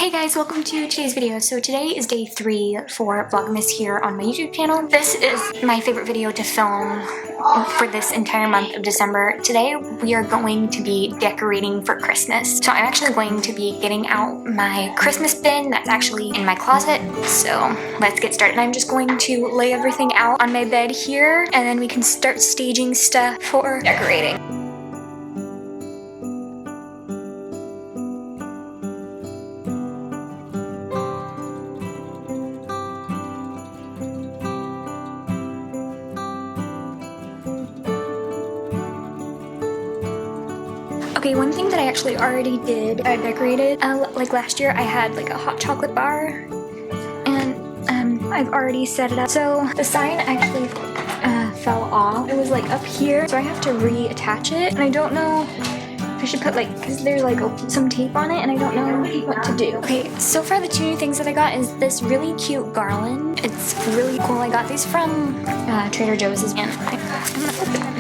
Hey guys, welcome to today's video. So today is day 3 for Vlogmas here on my YouTube channel. This is my favorite video to film for this entire month of December. Today we are going to be decorating for Christmas. So I'm actually going to be getting out my Christmas bin that's actually in my closet. So let's get started. I'm just going to lay everything out on my bed here and then we can start staging stuff for decorating. Okay, one thing that I actually already did, I decorated, like last year I had like a hot chocolate bar, and I've already set it up. So the sign actually fell off. It was like up here, so I have to reattach it, and I don't know if I should put like, because there's like some tape on it, and I don't know what to do. Okay, so far the two new things that I got is this really cute garland. It's really cool. I got these from Trader Joe's, and I'm gonna open them.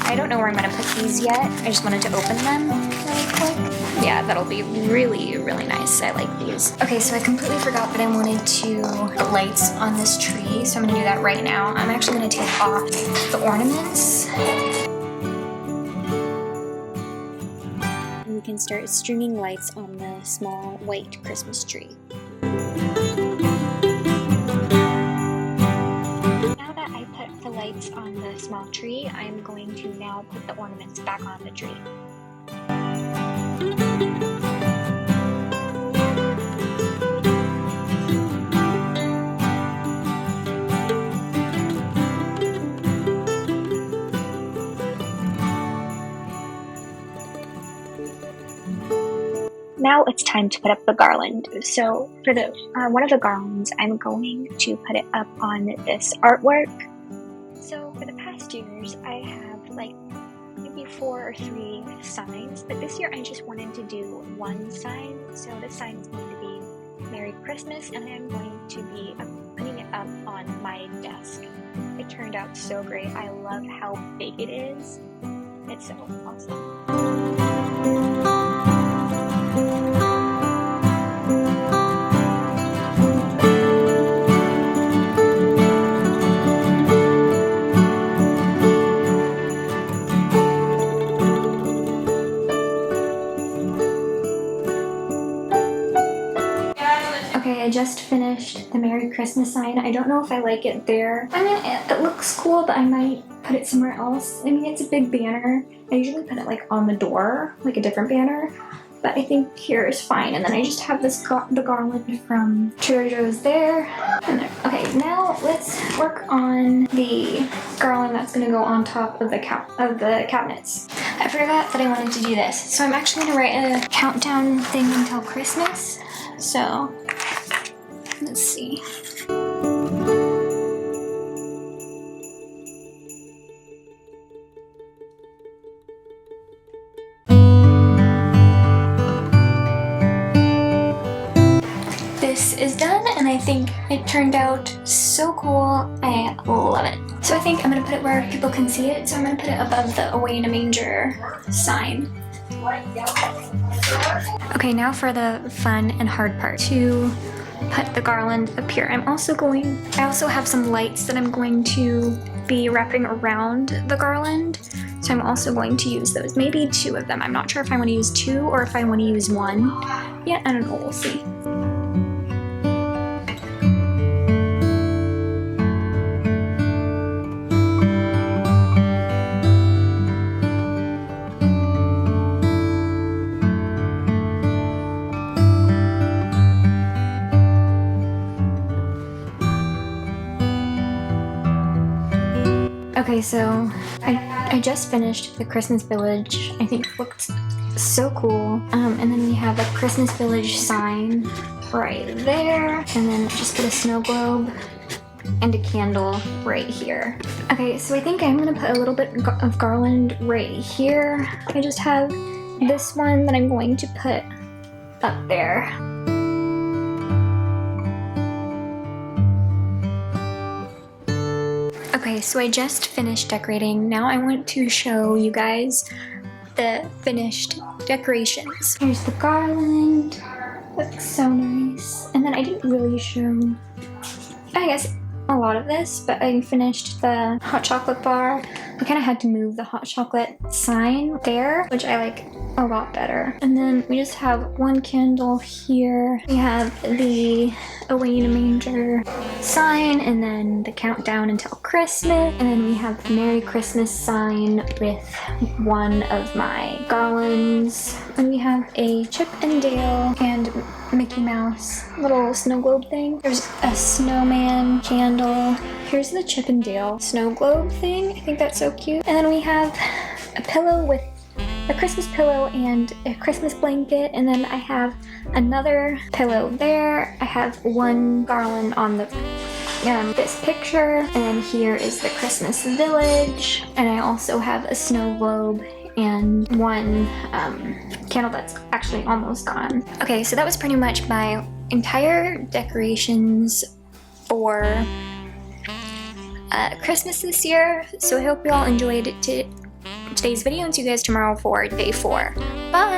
I don't know where I'm going to put these yet. I just wanted to open them really quick. Yeah, that'll be really, really nice. I like these. Okay, so I completely forgot that I wanted to put lights on this tree, so I'm going to do that right now. I'm actually going to take off the ornaments. And we can start stringing lights on the small white Christmas tree. Lights on the small tree, I'm going to now put the ornaments back on the tree. Now it's time to put up the garland. So for the one of the garlands, I'm going to put it up on this artwork. So for the past years, I have like maybe 4 or 3 signs, but this year I just wanted to do one sign. So this sign is going to be Merry Christmas, and I'm going to be putting it up on my desk. It turned out so great. I love how big it is. It's so awesome. Okay, I just finished the Merry Christmas sign. I don't know if I like it there. I mean, it looks cool, but I might put it somewhere else. I mean, it's a big banner. I usually put it like on the door, like a different banner, but I think here is fine. And then I just have this the garland from Trader Joe's there and there. Okay, now let's work on the garland that's gonna go on top of the cabinets. I forgot that I wanted to do this, so I'm actually gonna write a countdown thing until Christmas. So let's see. This is done, and I think it turned out so cool. I love it. So I think I'm gonna put it where people can see it. So I'm gonna put it above the Away in a Manger sign. Okay, now for the fun and hard part, to put the garland up here. I also have some lights that I'm going to be wrapping around the garland, so I'm also going to use those, maybe 2 of them. I'm not sure if I want to use 2 or if I want to use 1. Yeah, I don't know, we'll see. Okay, so I just finished the Christmas Village. I think it looked so cool. And then we have a Christmas Village sign right there. And then just put a snow globe and a candle right here. Okay, so I think I'm gonna put a little bit of garland right here. I just have this one that I'm going to put up there. Okay, so I just finished decorating. Now I want to show you guys the finished decorations. Here's the garland. Looks so nice. And then I didn't really show, I guess, a lot of this, but I finished the hot chocolate bar. I kind of had to move the hot chocolate sign there, which I like a lot better. And then we just have one candle here. We have the Away in a Manger sign, and then the countdown until Christmas. And then we have the Merry Christmas sign with one of my garlands. And we have a Chip and Dale and Mickey Mouse little snow globe thing. There's a snowman candle. Here's the Chip and Dale snow globe thing. I think that's so cute. And then we have a pillow with a Christmas pillow and a Christmas blanket, and then I have another pillow there. I have one garland on the this picture, and then here is the Christmas village, and I also have a snow globe and one candle that's actually almost gone. Okay, so that was pretty much my entire decorations for Christmas this year. So I hope you all enjoyed today's video, and see you guys tomorrow for day 4. Bye!